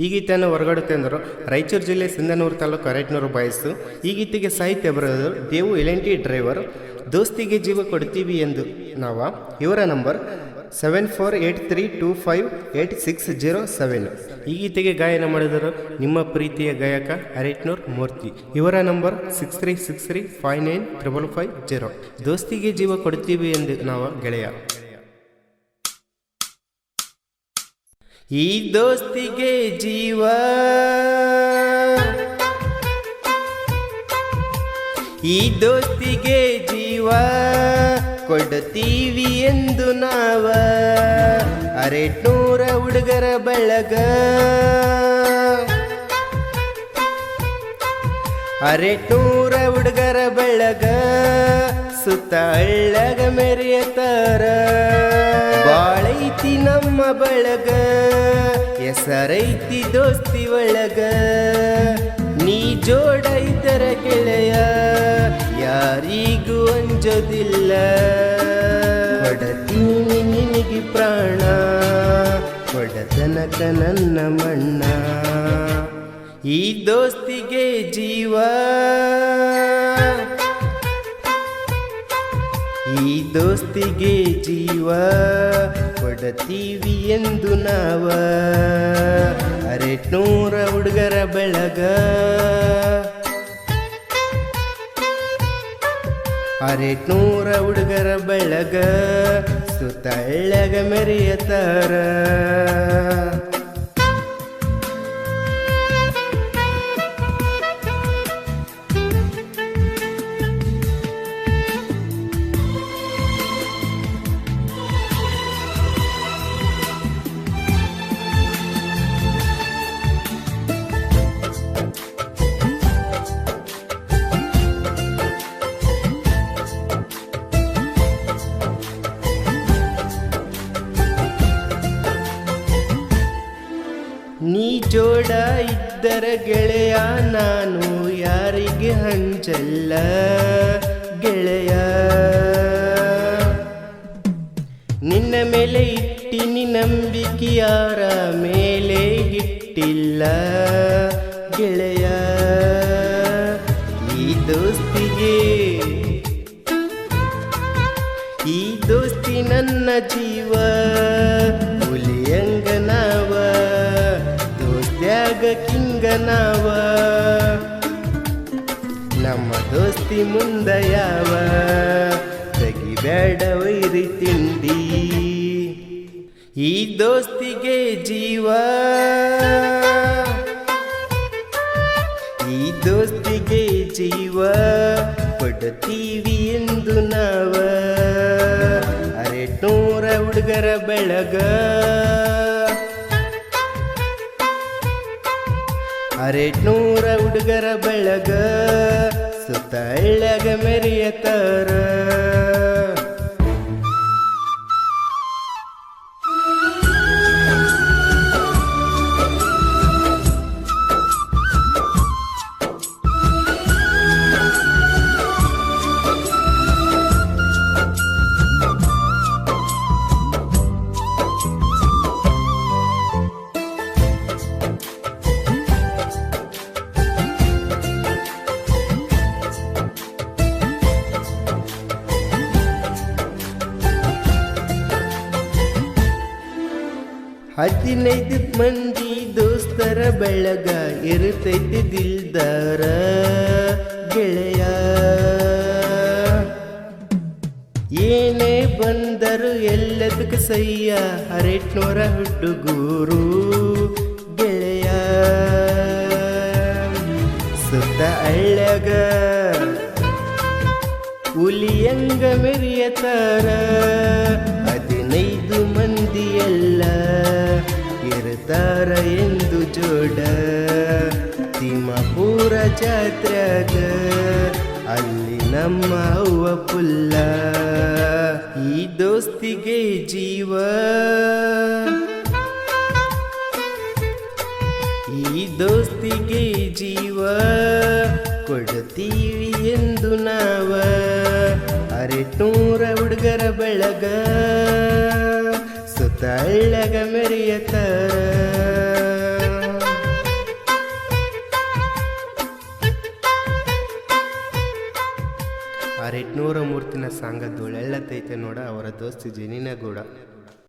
ಈ ಗೀತೆಯನ್ನು ಹೊರಗಡೆ ತಂದರು ರಾಯಚೂರು ಜಿಲ್ಲೆ ಸಿಂಧನೂರು ತಾಲೂಕು ಅರೇಟ್ನೂರು ಬಾಯ್ಸು. ಈ ಗೀತೆಗೆ ಸಾಹಿತ್ಯ ಬರೆದರು ದೇವು ಎಲ್&ಟಿ ಡ್ರೈವರ್. ದೋಸ್ತಿಗೆ ಜೀವ ಕೊಡ್ತೀವಿ ಎಂದು ನಾವು. ಇವರ ನಂಬರ್ 7483258607. ಈ ಗೀತೆಗೆ ಗಾಯನ ಮಾಡಿದರು ನಿಮ್ಮ ಪ್ರೀತಿಯ ಗಾಯಕ ಅರೇಟ್ನೂರ್ ಮೂರ್ತಿ. ಇವರ ನಂಬರ್ 6363595550. ದೋಸ್ತಿಗೆ ಜೀವ ಕೊಡ್ತೀವಿ ಎಂದು ನಾವು ಗೆಳೆಯ. ಈ ದೋಸ್ತಿಗೆ ಜೀವ, ಈ ದೋಸ್ತಿಗೆ ಜೀವ ಕೊಡ್ತೀವಿ ಎಂದು ನಾವ. ಅರೇಟ್ನೂರ ಹುಡುಗರ ಬಳಗ, ಅರೇಟ್ನೂರ ಹುಡುಗರ ಬಳಗ ಸುತ್ತ ಹಳ್ಳಗ ಮೆರೆಯತಾರ. ಬಾಳೈತಿ ನಮ್ಮ ಬಳಗ, ಹೆಸರೈತಿ ದೋಸ್ತಿ ಒಳಗ. ನೀ ಜೋಡ ಇದ್ದರ ಗೆಳೆಯ ಯಾರಿಗೂ ಅಂಜೋದಿಲ್ಲ. ಕೊಡತೀನಿ ನಿನಗೆ ಪ್ರಾಣ, ಕೊಡತನಕ ನನ್ನ ಮಣ್ಣ. ಈ ದೋಸ್ತಿಗೆ ಜೀವ, ಈ ದೋಸ್ತಿಗೆ ಜೀವ ಕೊಡತೀವಿ ಎಂದು ನಾವ. ಅರೇಟ್ನೂರ ಹುಡುಗರ ಬೆಳಗ, ಅರೇಟ್ನೂರ ಹುಡುಗರ ಬೆಳಗ ಸುತ್ತ ಹಳ್ಳಗ ಮೆರೆಯತಾರ. ನೀ ಜೋಡ ಇದ್ದರ ಗೆಳೆಯ ನಾನು ಯಾರಿಗೆ ಹಂಚಲ್ಲ ಗೆಳೆಯ. ನಿನ್ನ ಮೇಲೆ ಇಟ್ಟಿನಿ ನಂಬಿಕೆ ಯಾರ ಮೇಲೆ ಇಟ್ಟಿಲ್ಲ ಗೆಳೆಯ. ಈ ದೋಸ್ತಿಗೆ, ಈ ದೋಸ್ತಿ ನನ್ನ ಜೀವ. ಹುಲಿಯಂಗ ನಾವ, ದೋಸ್ತ್ಯಾಗ ಕಿಂಗ ನಾವ. ನಮ್ಮ ದೋಸ್ತಿ ಮುಂದ ಯಾವ, ತೆಗಿಬೇಡ ವೈರಿ ತಿಂಡಿ. ಈ ದೋಸ್ತಿಗೆ ಜೀವ, ಈ ದೋಸ್ತಿಗೆ ಜೀವ ಕೊಡ್ತೀವಿ ಎಂದು ನಾವ. ಅರೇಟ್ನೂರ ಹುಡುಗರ ಬೆಳಗ, ಅರೇಟ್ನೂರ ಹುಡುಗರ ಬೆಳಗ ಸುತ್ತ ಹಳ್ಳಗ ಮೆರೆಯತಾರ. ಹದಿನೈದು ಮಂದಿ ದೋಸ್ತರ ಬೆಳಗ ಇರುತ್ತೈತಿ ದಿಲ್ದಾರ ಗೆಳೆಯ. ಏನೇ ಬಂದರು ಎಲ್ಲದಕ್ಕೆ ಸಯ್ಯ ಅರೇಟ್ನೂರ ಹುಡುಗೂರು ಗೆಳೆಯ. ಸುತ್ತ ಹಳ್ಳಗ ಹುಲಿಯಂಗ ಮೆರೆಯತಾರ. 15 ಮಂದಿ ಎಲ್ಲ ಇರ್ತಾರ ಎಂದು ಜೋಡ. ತಿಮ್ಮಾಪುರ ಜಾತ್ರ್ಯಾಗ ಅಲ್ಲಿ ನಮ್ಮ ಅವ್ವ ಪುಲ್ಲ. ಈ ದೋಸ್ತಿಗೆ ಜೀವ, ಈ ದೋಸ್ತಿಗೆ ಜೀವ ಕೊಡ್ತೀವಿ ಎಂದು ನಾವ. ಅರೇಟ್ನೂರ ಹುಡುಗರ ಬೆಳಗ ಸುತ್ತ ಹಳ್ಳಗ ಮೆರೆಯತಾರ. ಆ ರೆಟ್ನೂರ ಮೂರ್ತಿನ ಸಾಂಗದ್ದು ಒಳ್ಳೆತ್ತೈತೆ ನೋಡ ಅವರ ದೋಸ್ತಿ ಜನಿನ ಗೂಡ.